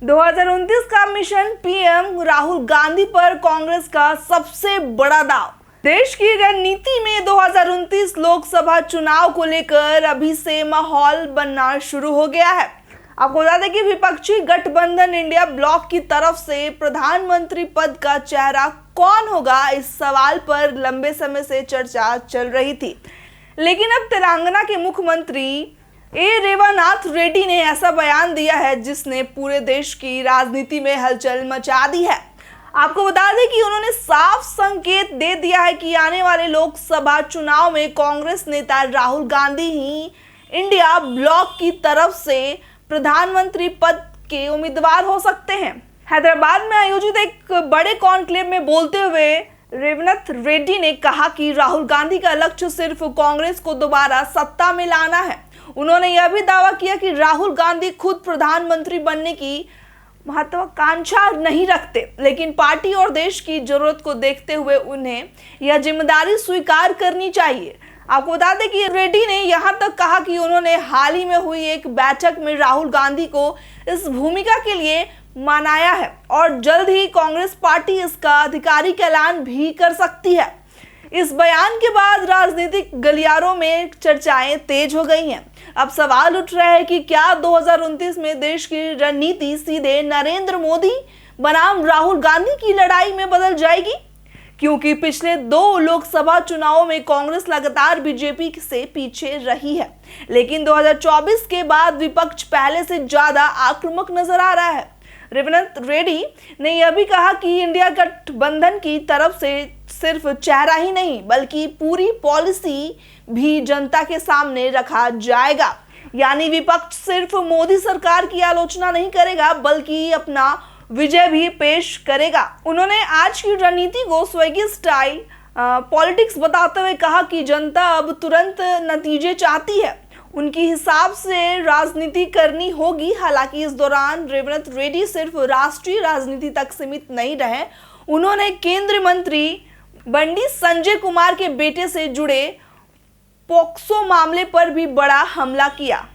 2029 का mission PM Rahul Gandhi पर कांग्रेस का सबसे बड़ा दाव। देश की रणनीति में 2029 लोकसभा चुनाव को लेकर अभी से माहौल बनना शुरू हो गया है। आपको बता दें कि विपक्षी गठबंधन इंडिया ब्लॉक की तरफ से प्रधानमंत्री पद का चेहरा कौन होगा, इस सवाल पर लंबे समय से चर्चा चल रही थी। लेकिन अब तेलंगाना के मुख्यमंत्री रेवन्नाथ रेड्डी ने ऐसा बयान दिया है जिसने पूरे देश की राजनीति में हलचल मचा दी है। आपको बता दें कि उन्होंने साफ संकेत दे दिया है कि आने वाले लोकसभा चुनाव में कांग्रेस नेता राहुल गांधी ही इंडिया ब्लॉक की तरफ से प्रधानमंत्री पद के उम्मीदवार हो सकते हैं। हैदराबाद में आयोजित एक बड़े कॉन्क्लेव में बोलते हुए रेवन्नाथ रेड्डी ने कहा कि राहुल गांधी का लक्ष्य सिर्फ कांग्रेस को दोबारा सत्ता में लाना है। उन्होंने यह भी दावा किया कि राहुल गांधी खुद प्रधानमंत्री बनने की महत्वाकांक्षा नहीं रखते, लेकिन पार्टी और देश की जरूरत को देखते हुए उन्हें यह जिम्मेदारी स्वीकार करनी चाहिए। आपको बता दें कि रेड्डी ने यहां तक कहा कि उन्होंने हाल ही में हुई एक बैठक में राहुल गांधी को इस भूमिका के लिए मनाया है और जल्द ही कांग्रेस पार्टी इसका आधिकारिक ऐलान भी कर सकती है। इस बयान के बाद राजनीतिक गलियारों में चर्चाएं तेज हो गई हैं। अब सवाल उठ रहा है कि क्या 2029 में देश की रणनीति सीधे नरेंद्र मोदी बनाम राहुल गांधी की लड़ाई में बदल जाएगी, क्योंकि पिछले 2 लोकसभा चुनावों में कांग्रेस लगातार बीजेपी से पीछे रही है। लेकिन 2024 के बाद विपक्ष पहले से ज्यादा आक्रामक नजर आ रहा है। रेवन्नाथ रेड्डी ने यह भी कहा कि इंडिया गठबंधन की तरफ से सिर्फ चेहरा ही नहीं बल्कि पूरी पॉलिसी भी जनता के सामने रखा जाएगा। यानी विपक्ष सिर्फ मोदी सरकार की आलोचना नहीं करेगा बल्कि अपना विजय भी पेश करेगा। उन्होंने आज की रणनीति को स्वैगी स्टाइल पॉलिटिक्स बताते हुए कहा कि जनता अब तुरंत नतीजे चाहती है, उनकी हिसाब से राजनीति करनी होगी। हालांकि इस दौरान रेवन्नाथ रेड्डी सिर्फ राष्ट्रीय राजनीति तक सीमित नहीं रहे, उन्होंने केंद्रीय मंत्री बंडी संजय कुमार के बेटे से जुड़े पोक्सो मामले पर भी बड़ा हमला किया।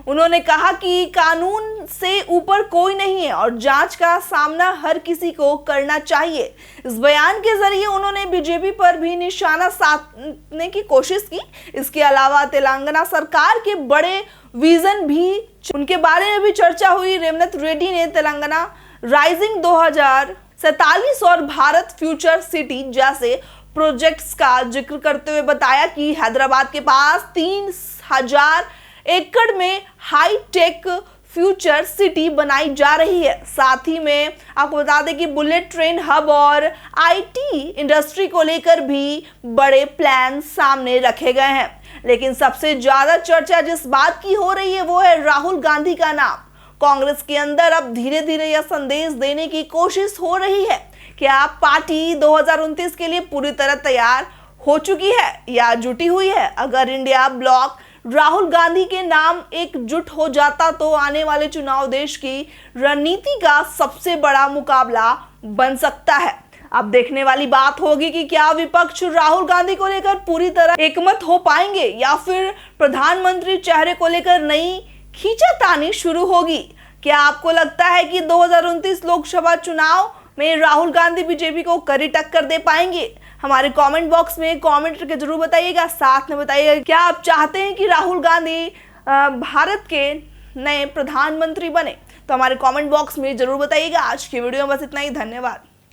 उन्होंने कहा कि कानून से ऊपर कोई नहीं है और जांच का सामना हर किसी को करना चाहिए। इस बयान के जरिए उन्होंने बीजेपी पर भी निशाना साधने की कोशिश की। इसके अलावा तेलंगाना सरकार के बड़े विजन भी उनके बारे में भी चर्चा हुई। रेवन्नाथ रेड्डी ने तेलंगाना राइजिंग 2047 और भारत फ्यूचर सिटी जैसे प्रोजेक्ट्स का जिक्र करते हुए बताया कि हैदराबाद के पास 3000 एकड़ में हाई टेक फ्यूचर सिटी बनाई जा रही है। साथ ही में आपको बता दें कि बुलेट ट्रेन हब और आईटी इंडस्ट्री को लेकर भी बड़े प्लान सामने रखे गए हैं। लेकिन सबसे ज्यादा चर्चा जिस बात की हो रही है वो है राहुल गांधी का नाम। कांग्रेस के अंदर अब धीरे धीरे यह संदेश देने की कोशिश हो रही है कि आप पार्टी 2029 के लिए पूरी तरह तैयार हो चुकी है या जुटी हुई है। अगर इंडिया ब्लॉक राहुल गांधी के नाम एकजुट हो जाता तो आने वाले चुनाव देश की रणनीति का सबसे बड़ा मुकाबला बन सकता है। अब देखने वाली बात होगी कि क्या विपक्ष राहुल गांधी को लेकर पूरी तरह एकमत हो पाएंगे या फिर प्रधानमंत्री चेहरे को लेकर नई खींचातानी शुरू होगी। क्या आपको लगता है कि 2029 लोकसभा चुनाव में राहुल गांधी बीजेपी को कड़ी टक्कर दे पाएंगे? हमारे कमेंट बॉक्स में कमेंट करके जरूर बताइएगा। साथ में बताइएगा क्या आप चाहते हैं कि राहुल गांधी भारत के नए प्रधानमंत्री बने? तो हमारे कमेंट बॉक्स में जरूर बताइएगा। आज की वीडियो में बस इतना ही। धन्यवाद।